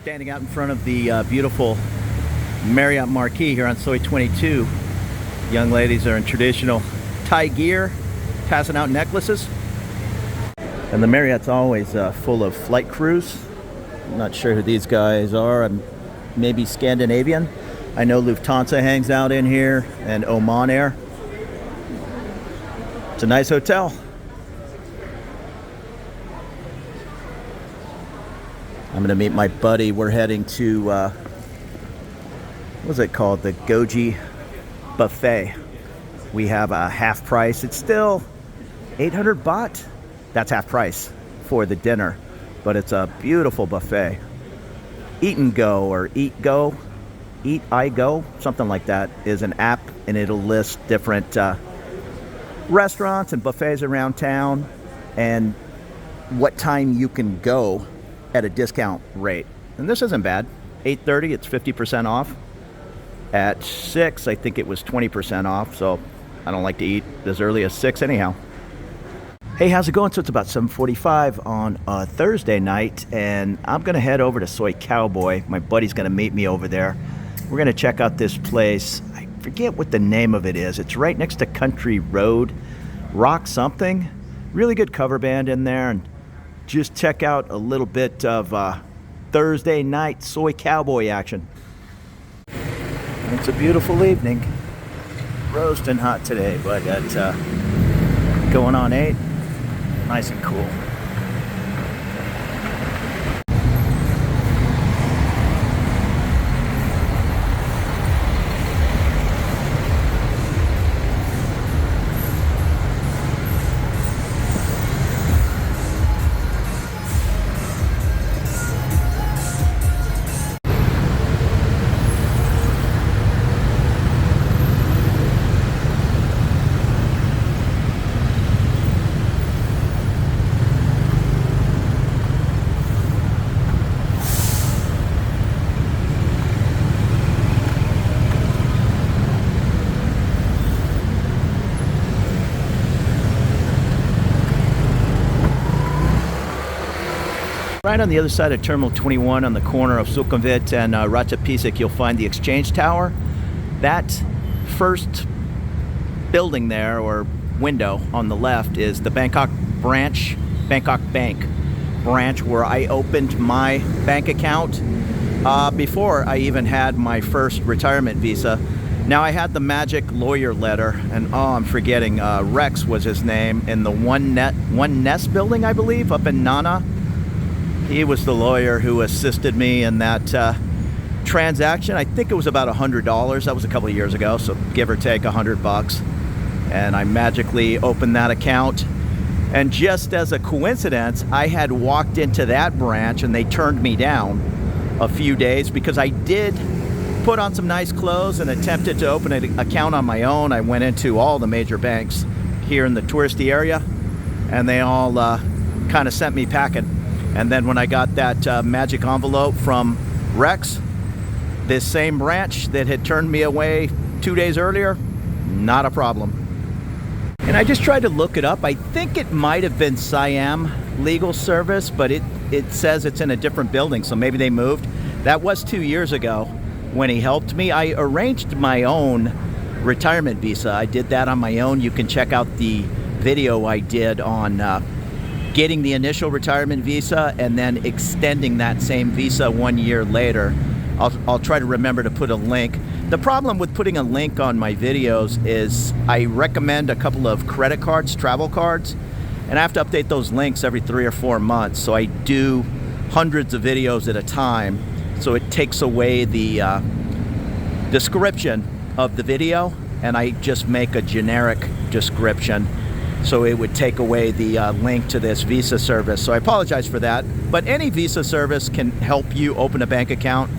Standing out in front of the beautiful Marriott marquee here on Soi 22. Young ladies are in traditional Thai gear, passing out necklaces. And the Marriott's always full of flight crews. I'm not sure who these guys are. Maybe Scandinavian. I know Lufthansa hangs out in here and Oman Air. It's a nice hotel. I'm going to meet my buddy. We're heading to, what's it called? The Goji Buffet. We have a half price. It's still 800 baht. That's half price for the dinner. But it's a beautiful buffet. Eat and Go or Eat I Go, something like that, is an app, and it'll list different restaurants and buffets around town and what time you can go at a discount rate. And this isn't bad. 8:30, it's 50% off. At 6, I think it was 20% off, so I don't like to eat as early as 6 anyhow. Hey, how's it going? So it's about 7:45 on a Thursday night, and I'm gonna head over to Soi Cowboy. My buddy's gonna meet me over there. We're gonna check out this place. I forget what the name of it is. It's right next to Country Road, Rock something. Really good cover band in there, and just check out a little bit of Thursday night Soi Cowboy action. It's a beautiful evening. Roasting hot today, but at going on 8, nice and cool. Right on the other side of Terminal 21 on the corner of Sukhumvit and Ratchapisik, you'll find the exchange tower. That first building there, or window on the left, is the Bangkok branch, Bangkok Bank branch, where I opened my bank account before I even had my first retirement visa. Now, I had the magic lawyer letter, and I'm forgetting, Rex was his name, in the One Nest building, I believe, up in Nana. He was the lawyer who assisted me in that transaction. I think it was about $100. That was a couple of years ago, so give or take $100. And I magically opened that account. And just as a coincidence, I had walked into that branch and they turned me down a few days because I did put on some nice clothes and attempted to open an account on my own. I went into all the major banks here in the touristy area, and they all kind of sent me packing. And then when I got that magic envelope from Rex, this same branch that had turned me away 2 days earlier, not a problem. And I just tried to look it up. I think it might have been Siam Legal Service, but it says it's in a different building, so maybe they moved. That was 2 years ago when he helped me. I arranged my own retirement visa. I did that on my own. You can check out the video I did on getting the initial retirement visa and then extending that same visa 1 year later. I'll try to remember to put a link. The problem with putting a link on my videos is I recommend a couple of credit cards, travel cards, and I have to update those links every 3 or 4 months. So I do hundreds of videos at a time. So it takes away the description of the video, and I just make a generic description. So it would take away the link to this visa service. So I apologize for that. But any visa service can help you open a bank account.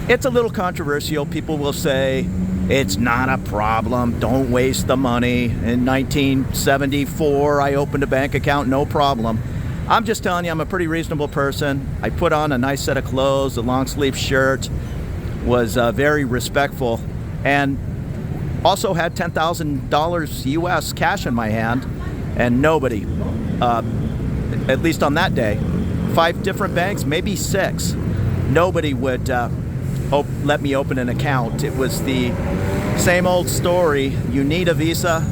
It's a little controversial. People will say, it's not a problem, don't waste the money. In 1974, I opened a bank account, no problem. I'm just telling you, I'm a pretty reasonable person. I put on a nice set of clothes, a long sleeve shirt, was very respectful, and also had $10,000 US cash in my hand, and nobody, at least on that day, 5 different banks, maybe 6, nobody would let me open an account. It was the same old story. You need a visa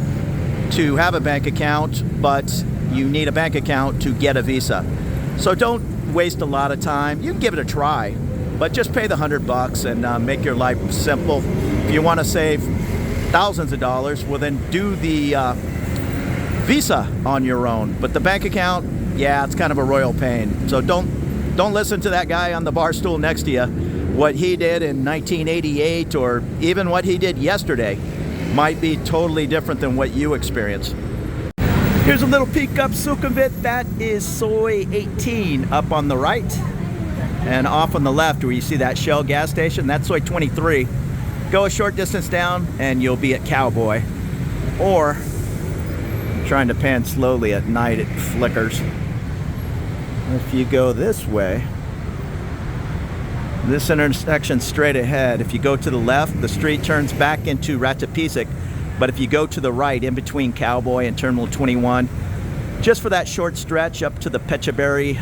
to have a bank account, but you need a bank account to get a visa. So don't waste a lot of time. You can give it a try, but just pay the $100 and make your life simple. If you want to save thousands of dollars, well then do the visa on your own. But the bank account, yeah, it's kind of a royal pain. So don't listen to that guy on the bar stool next to you. What he did in 1988 or even what he did yesterday might be totally different than what you experience. Here's a little peek up Sukhumvit. That is Soi 18 up on the right. And off on the left where you see that Shell gas station, that's Soi 23. Go a short distance down and you'll be at Cowboy. Or, trying to pan slowly at night, it flickers. If you go this way, this intersection straight ahead, if you go to the left, the street turns back into Ratchapisik. But if you go to the right, in between Cowboy and Terminal 21, just for that short stretch up to the Phetchaburi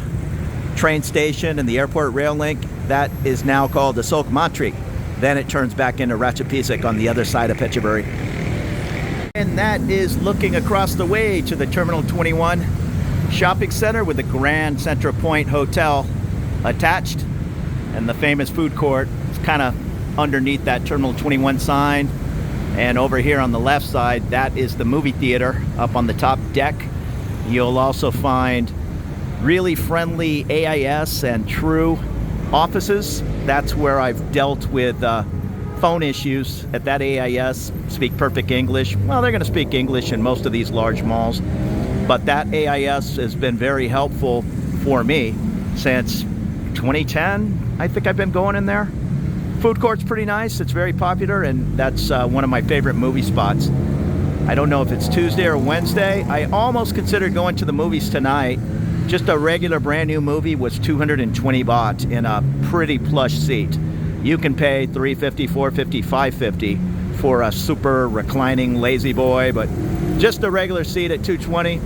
train station and the airport rail link, that is now called the Sukhumvit. Then it turns back into Ratchapisik on the other side of Phetchaburi. And that is looking across the way to the Terminal 21 shopping center with the Grand Central Point Hotel attached. And the famous food court is kind of underneath that Terminal 21 sign. And over here on the left side, that is the movie theater up on the top deck. You'll also find really friendly AIS and True offices. That's where I've dealt with phone issues at that AIS. Speak perfect English. Well, they're going to speak English in most of these large malls. But that AIS has been very helpful for me since 2010. I think I've been going in there. Food court's pretty nice. It's very popular, and that's one of my favorite movie spots. I don't know if it's Tuesday or Wednesday. I almost considered going to the movies tonight. Just a regular brand new movie was 220 baht in a pretty plush seat. You can pay 350, 450, 550 for a super reclining lazy boy, but just a regular seat at 220,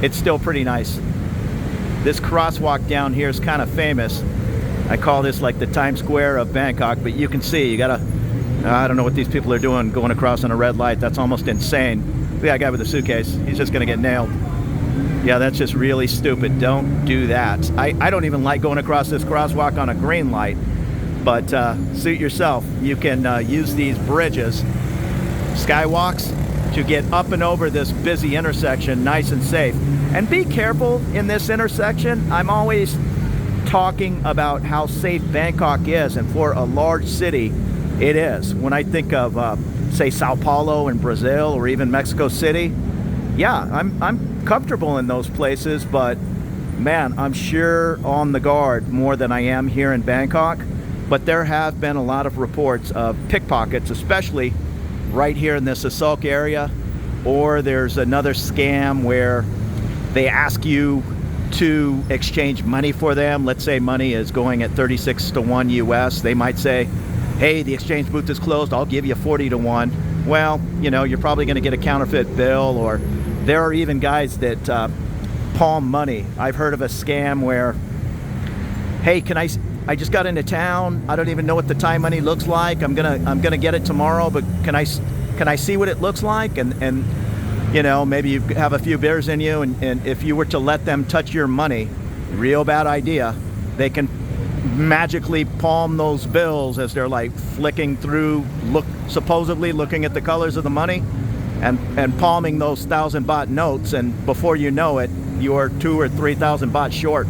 it's still pretty nice. This crosswalk down here is kind of famous. I call this like the Times Square of Bangkok, but you can see, you gotta, I don't know what these people are doing going across on a red light. That's almost insane. Look at that guy with the suitcase. He's just gonna get nailed. Yeah, that's just really stupid. Don't do that. I don't even like going across this crosswalk on a green light, but suit yourself. You can use these bridges, skywalks, to get up and over this busy intersection nice and safe. And be careful in this intersection. I'm always talking about how safe Bangkok is, and for a large city it is. When I think of say Sao Paulo in Brazil or even Mexico City, yeah, I'm comfortable in those places, but man, I'm sure on the guard more than I am here in Bangkok. But there have been a lot of reports of pickpockets, especially right here in this Asalk area. Or there's another scam where they ask you to exchange money for them. Let's say money is going at 36 to 1 US. They might say, hey, the exchange booth is closed, I'll give you 40 to 1. Well, you know, you're probably going to get a counterfeit bill. Or there are even guys that palm money. I've heard of a scam where, hey, I just got into town, I don't even know what the Thai money looks like, I'm gonna get it tomorrow, but can I see what it looks like? And you know, maybe you have a few beers in you, and if you were to let them touch your money, real bad idea, they can magically palm those bills as they're like flicking through, supposedly looking at the colors of the money, and palming those 1,000 baht notes, and before you know it, you're 2,000 or 3,000 baht short.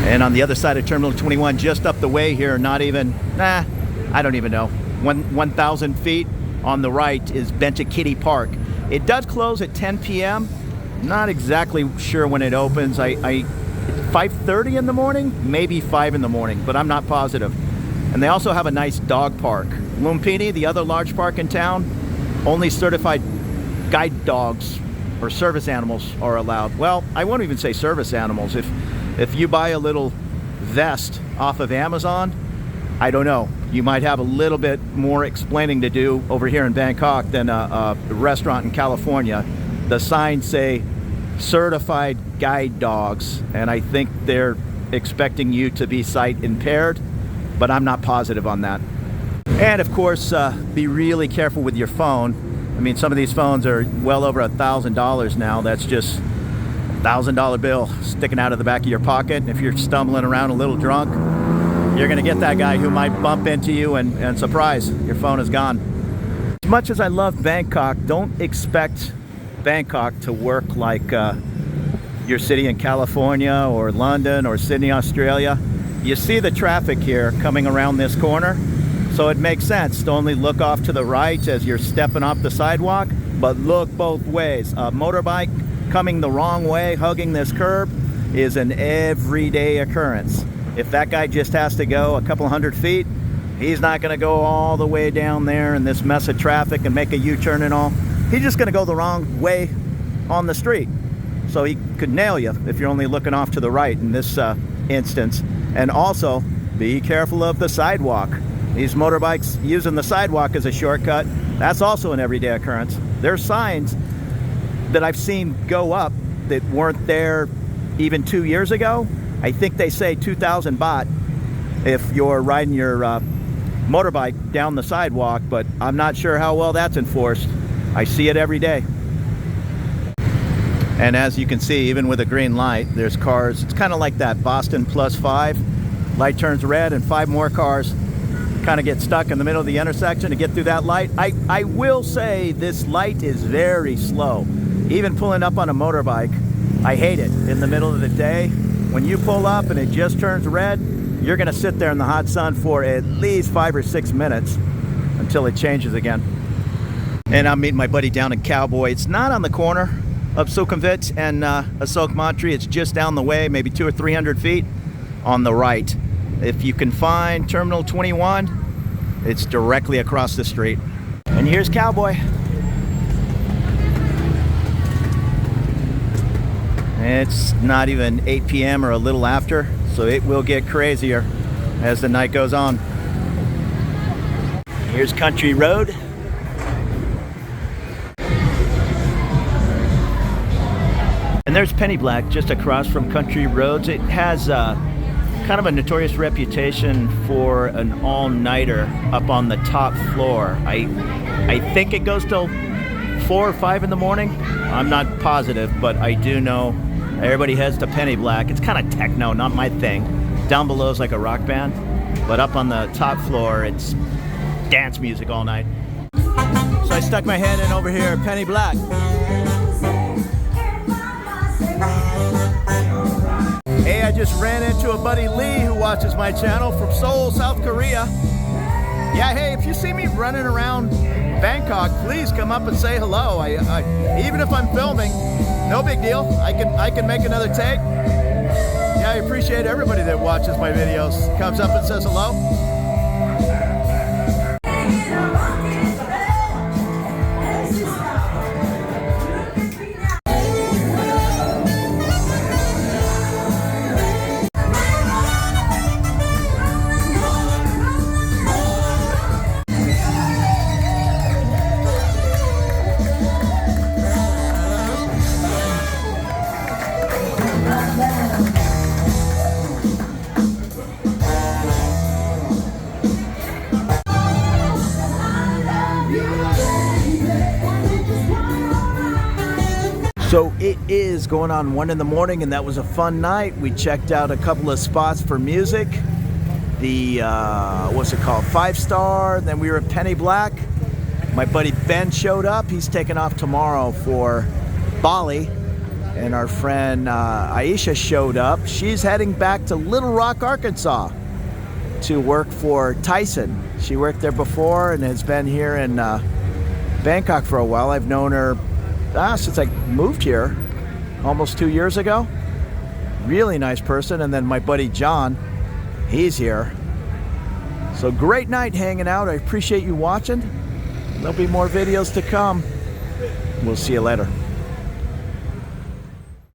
And on the other side of Terminal 21, just up the way here, not even, I don't even know, 1,000 feet on the right is Benchakitty Park. It does close at 10 p.m. Not exactly sure when it opens. 5:30 in the morning, maybe 5 in the morning, but I'm not positive. And they also have a nice dog park. Lumpini, the other large park in town, only certified guide dogs or service animals are allowed. Well, I won't even say service animals. If you buy a little vest off of Amazon, I don't know, you might have a little bit more explaining to do over here in Bangkok than a restaurant in California. The signs say certified guide dogs, and I think they're expecting you to be sight impaired. but I'm not positive on that. And of course, be really careful with your phone. I mean, some of these phones are well over $1,000 now. That's just $1,000 bill sticking out of the back of your pocket. And if you're stumbling around a little drunk, you're gonna get that guy who might bump into you and surprise, your phone is gone. As much as I love Bangkok, don't expect Bangkok to work like your city in California or London or Sydney, Australia. You see the traffic here coming around this corner, so it makes sense to only look off to the right as you're stepping off the sidewalk, but look both ways. A motorbike coming the wrong way, hugging this curb, is an everyday occurrence. If that guy just has to go a couple hundred feet, he's not gonna go all the way down there in this mess of traffic and make a U-turn and all. He's just gonna go the wrong way on the street. So he could nail you if you're only looking off to the right in this instance. And also, be careful of the sidewalk. These motorbikes using the sidewalk as a shortcut, that's also an everyday occurrence. There's signs that I've seen go up that weren't there even 2 years ago. I think they say 2,000 baht if you're riding your motorbike down the sidewalk, but I'm not sure how well that's enforced. I see it every day. And as you can see, even with a green light, there's cars. It's kind of like that Boston +5. Light turns red and 5 more cars kind of get stuck in the middle of the intersection to get through that light. I will say this light is very slow. Even pulling up on a motorbike, I hate it in the middle of the day. When you pull up and it just turns red, you're gonna sit there in the hot sun for at least 5 or 6 minutes until it changes again. And I'm meeting my buddy down in Cowboy. It's not on the corner of Sukhumvit and Asok Mantri. It's just down the way, maybe 200 or 300 feet on the right. If you can find Terminal 21, it's directly across the street. And here's Cowboy. It's not even 8 p.m. or a little after, so it will get crazier as the night goes on. Here's Country Road. And there's Penny Black just across from Country Roads. It has kind of a notorious reputation for an all-nighter up on the top floor. I think it goes till 4 or 5 in the morning. I'm not positive, but I do know everybody heads to Penny Black. It's kind of techno, not my thing. Down below is like a rock band, but up on the top floor, it's dance music all night. So I stuck my head in over here at Penny Black. Hey, I just ran into a buddy Lee who watches my channel from Seoul, South Korea. Yeah, hey, if you see me running around Bangkok, please come up and say hello. Even if I'm filming, no big deal. I can make another take. Yeah, I appreciate everybody that watches my videos. Comes up and says hello. So it is going on 1 in the morning, and that was a fun night. We checked out a couple of spots for music. The, what's it called, 5-Star. Then we were at Penny Black. My buddy Ben showed up. He's taking off tomorrow for Bali. And our friend Aisha showed up. She's heading back to Little Rock, Arkansas to work for Tyson. She worked there before and has been here in Bangkok for a while. I've known her since I moved here almost 2 years ago. Really nice person. And then my buddy John, he's here. So great night hanging out. I appreciate you watching. There'll be more videos to come. We'll see you later.